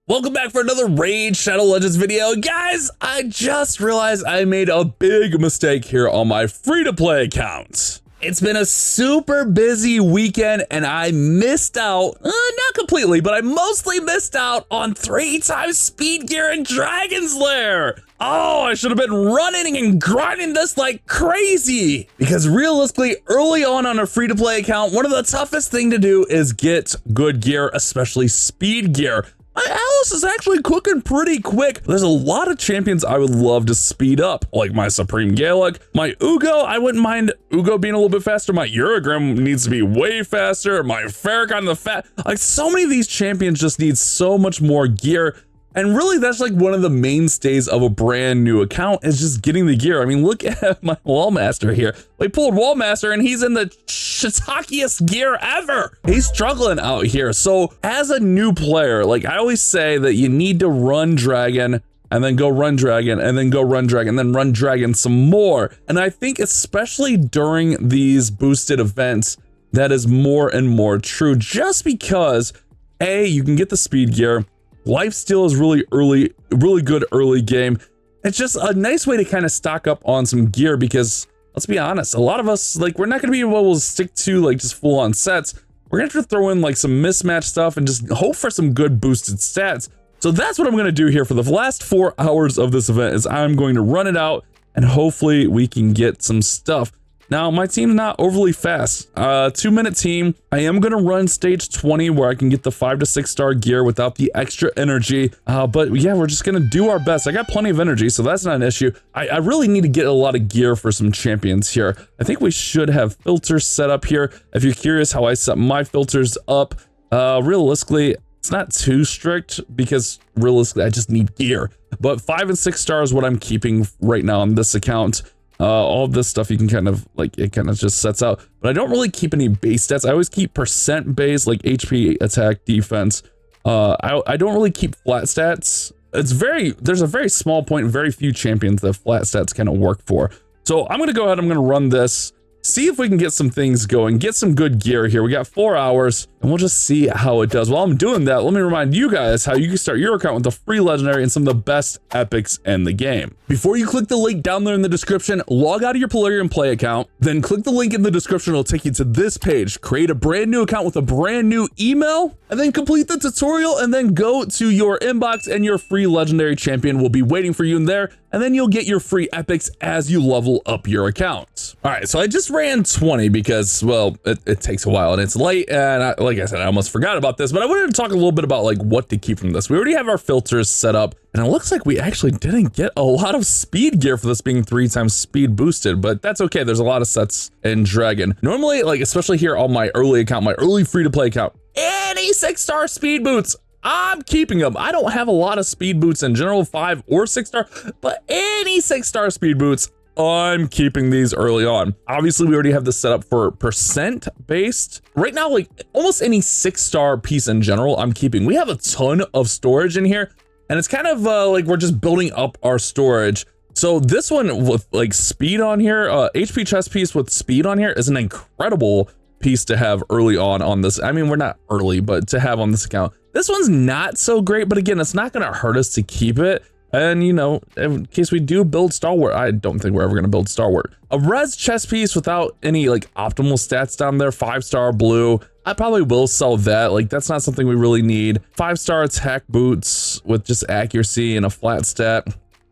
Welcome back for another Raid Shadow Legends video. Guys, I just realized I made a big mistake here on my free-to-play account. It's been a super busy weekend and I missed out, not completely, but I mostly missed out on 3 times speed gear in Dragon's Lair. Oh, I should have been running and grinding this like crazy. Because realistically, early on a free-to-play account, one of the toughest thing to do is get good gear, especially speed gear. My Alice is actually cooking pretty quick. There's a lot of champions I would love to speed up, like my Supreme Gallic, my Ugo. I wouldn't mind Ugo being a little bit faster. My Uragrim needs to be way faster. My Farrakhan the Fat. Like, so many of these champions just need so much more gear. And really, that's like one of the mainstays of a brand new account is just getting the gear. I mean, look at my Wallmaster here. We pulled Wallmaster and he's in the shiitakiest gear ever. He's struggling out here. So as a new player, like I always say that you need to run Dragon and then go run Dragon and then go run Dragon and then run Dragon some more. And I think especially during these boosted events, that is more and more true just because A, you can get the speed gear. Lifesteal is really good early game. It's just a nice way to kind of stock up on some gear because let's be honest, a lot of us, like, we're not going to be able to stick to like just full on sets. We're going to have to throw in like some mismatch stuff and just hope for some good boosted stats. So that's what I'm going to do here for the last 4 hours of this event is I'm going to run it out and hopefully we can get some stuff. Now, my team's not overly fast. 2-minute team. I am going to run stage 20 where I can get the 5 to 6 star gear without the extra energy. But yeah, we're just going to do our best. I got plenty of energy, so that's not an issue. I really need to get a lot of gear for some champions here. I think we should have filters set up here. If you're curious how I set my filters up, realistically, it's not too strict because realistically, I just need gear. But 5 and 6 stars is what I'm keeping right now on this account. All of this stuff you can kind of like, it kind of just sets out, but I don't really keep any base stats. I always keep percent base, like HP, attack, defense. I don't really keep flat stats. There's a very small point, very few champions that flat stats kind of work for. So I'm going to go ahead, I'm going to run this, see if we can get some things going, get some good gear here. We got 4 hours and we'll just see how it does. While I'm doing that, let me remind you guys how you can start your account with the free legendary and some of the best epics in the game. Before you click the link down there in the description, log out of your Polarium Play account, then click the link in the description. It'll take you to this page. Create a brand new account with a brand new email and then complete the tutorial and then go to your inbox and your free legendary champion will be waiting for you in there. And then you'll get your free epics as you level up your account. All right, so I just ran 20 because, well, it takes a while and it's late. And like I said, I almost forgot about this, but I wanted to talk a little bit about like what to keep from this. We already have our filters set up and it looks like we actually didn't get a lot of speed gear for this being 3 times speed boosted, but that's okay. There's a lot of sets in Dragon. Normally, like, especially here on my early account, my early free-to-play account, any 6-star speed boots, I'm keeping them. I don't have a lot of speed boots in general, 5 or 6 star, but any 6-star speed boots, I'm keeping these early on. Obviously, we already have this set up for percent based. Right now, like almost any 6-star piece in general, I'm keeping. We have a ton of storage in here and it's kind of like we're just building up our storage. So this one with like speed on here, HP chest piece with speed on here is an incredible piece to have early on this. I mean, we're not early, but to have on this account. This one's not so great, but again, it's not going to hurt us to keep it. And, you know, in case we do build Stalwart, I don't think we're ever going to build Stalwart. A res chest piece without any like optimal stats down there, 5-star blue. I probably will sell that. Like, that's not something we really need. 5-star attack boots with just accuracy and a flat stat.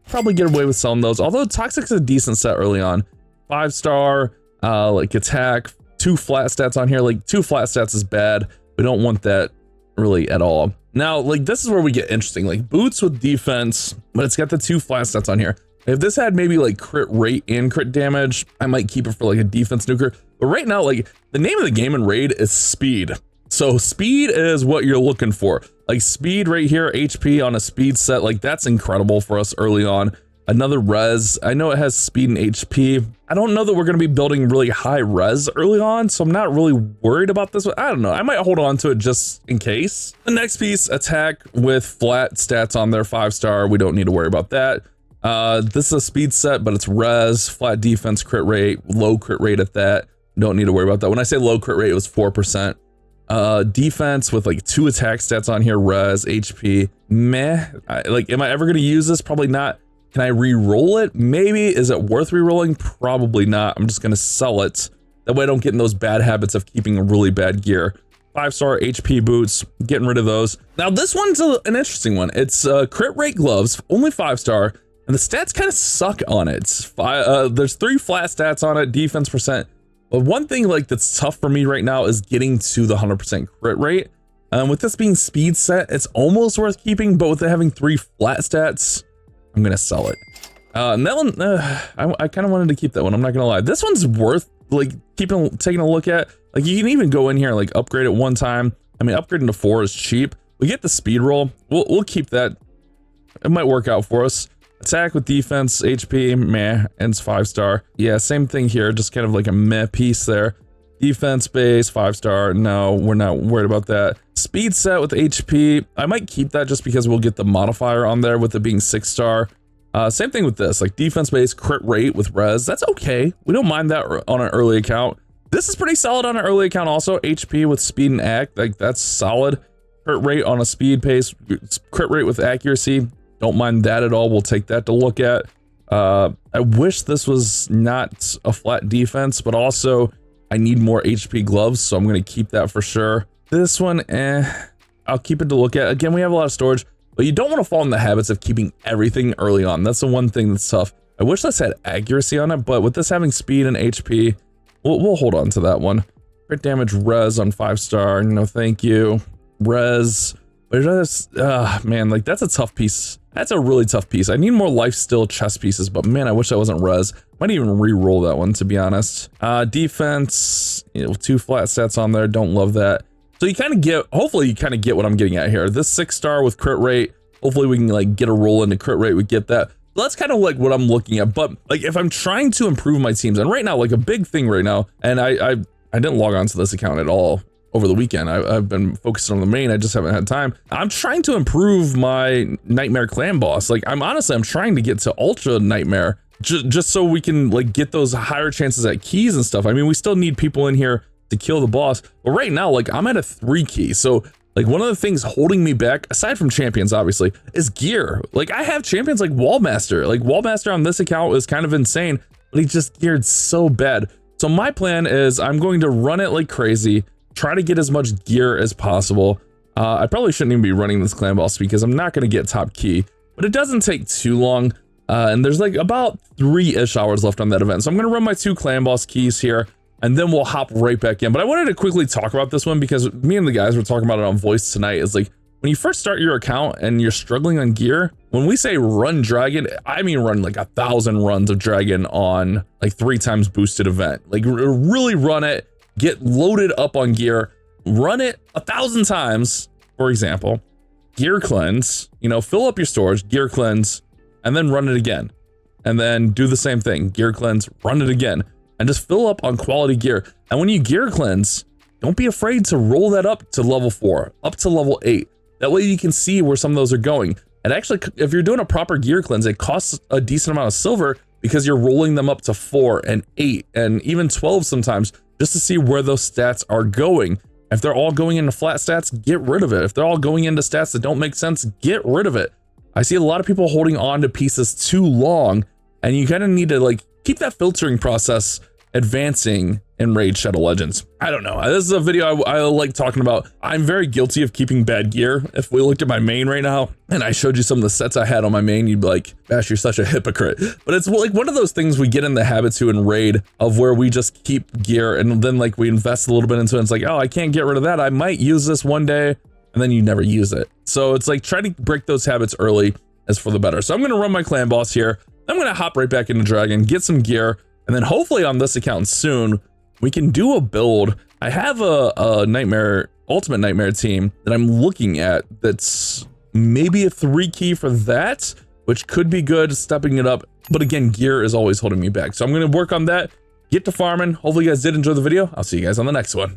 Probably get away with selling those. Although Toxic's a decent set early on. 5-star, like attack, 2 flat stats on here. Like 2 flat stats is bad. We don't want that really at all. Now, like this is where we get interesting, like boots with defense, but it's got the 2 flat stats on here. If this had maybe like crit rate and crit damage, I might keep it for like a defense nuker. But right now, like the name of the game in Raid is speed. So speed is what you're looking for. Like speed right here, HP on a speed set, like that's incredible for us early on. Another res, I know it has speed and HP. I don't know that we're going to be building really high res early on, so I'm not really worried about this one. I don't know, I might hold on to it just in case. The next piece, attack with flat stats on there, 5-star. We don't need to worry about that. This is a speed set, but it's res, flat defense, crit rate, low crit rate at that. Don't need to worry about that. When I say low crit rate, it was 4%. Defense with like 2 attack stats on here, res, HP, meh. Like, am I ever going to use this? Probably not. Can I re-roll it? Maybe. Is it worth re-rolling? Probably not. I'm just going to sell it. That way I don't get in those bad habits of keeping a really bad gear. 5-star HP boots, getting rid of those. Now this one's an interesting one. It's crit rate gloves, only 5-star, and the stats kind of suck on it. There's 3 flat stats on it, defense percent. But one thing like that's tough for me right now is getting to the 100% crit rate. With this being speed set, it's almost worth keeping, but with it having 3 flat stats, I'm gonna sell it. And that one, I kind of wanted to keep that one. I'm not gonna lie. This one's worth like taking a look at. Like, you can even go in here and like upgrade it one time. I mean, upgrading to 4 is cheap. We get the speed roll. We'll keep that. It might work out for us. Attack with defense, HP, meh, and it's 5-star. Yeah, same thing here. Just kind of like a meh piece there. Defense base, 5-star. No, we're not worried about that. Speed set with HP. I might keep that just because we'll get the modifier on there with it being 6-star. Same thing with this, like defense base, crit rate with res. That's okay. We don't mind that on an early account. This is pretty solid on an early account also. HP with speed and act, like that's solid. Crit rate on a speed pace, crit rate with accuracy. Don't mind that at all. We'll take that to look at. I wish this was not a flat defense, but also I need more HP gloves, so I'm going to keep that for sure. This one, I'll keep it to look at. Again, we have a lot of storage, but you don't want to fall in the habits of keeping everything early on. That's the one thing that's tough. I wish this had accuracy on it, but with this having speed and HP, we'll hold on to that one. Crit damage res on 5-star. No, thank you. Res. But it does, man, like that's a tough piece. That's a really tough piece. I need more life steal chest pieces, but man, I wish that wasn't res. Might even re-roll that one, to be honest. Defense, you know, 2 flat stats on there. Don't love that. So you kind of get, hopefully you kind of get what I'm getting at here. This 6-star with crit rate, hopefully we can like get a roll into crit rate. We get that. That's kind of like what I'm looking at. But like if I'm trying to improve my teams, and right now, like a big thing right now, and I didn't log on to this account at all over the weekend. I've been focused on the main. I just haven't had time. I'm trying to improve my Nightmare clan boss. Like I'm trying to get to Ultra Nightmare just so we can like get those higher chances at keys and stuff. I mean, we still need people in here to kill the boss. But right now, like I'm at a 3 key. So like one of the things holding me back, aside from champions, obviously, is gear. Like I have champions like Wallmaster. Like Wallmaster on this account is kind of insane, but he just geared so bad. So my plan is I'm going to run it like crazy, try to get as much gear as possible. I probably shouldn't even be running this clan boss because I'm not going to get top key, but it doesn't take too long. And there's like about 3-ish hours left on that event. So I'm going to run my 2 clan boss keys here, and then we'll hop right back in. But I wanted to quickly talk about this one because me and the guys were talking about it on voice tonight. Is like when you first start your account and you're struggling on gear, when we say run dragon, I mean run like 1,000 runs of dragon on like 3 times boosted event. Like really run it, get loaded up on gear, run it 1,000 times, for example, gear cleanse, you know, fill up your storage, gear cleanse, and then run it again. And then do the same thing, gear cleanse, run it again. And just fill up on quality gear. And when you gear cleanse, don't be afraid to roll that up to level 4, up to level 8. That way you can see where some of those are going. And actually, if you're doing a proper gear cleanse, it costs a decent amount of silver because you're rolling them up to 4 and 8 and even 12 sometimes just to see where those stats are going. If they're all going into flat stats, get rid of it. If they're all going into stats that don't make sense, get rid of it. I see a lot of people holding on to pieces too long, and you kind of need to like keep that filtering process advancing in Raid Shadow Legends. I don't know. This is a video I like talking about. I'm very guilty of keeping bad gear. If we looked at my main right now and I showed you some of the sets I had on my main, you'd be like, Bash, you're such a hypocrite. But it's like one of those things we get in the habit to in Raid of where we just keep gear and then like we invest a little bit into it. It's like, oh, I can't get rid of that. I might use this one day, and then you never use it. So it's like try to break those habits early as for the better. So I'm going to run my clan boss here. I'm going to hop right back into Dragon, get some gear, and then hopefully on this account soon, we can do a build. I have a Nightmare, Ultimate Nightmare team that I'm looking at that's maybe a 3 key for that, which could be good, stepping it up. But again, gear is always holding me back. So I'm going to work on that, get to farming. Hopefully you guys did enjoy the video. I'll see you guys on the next one.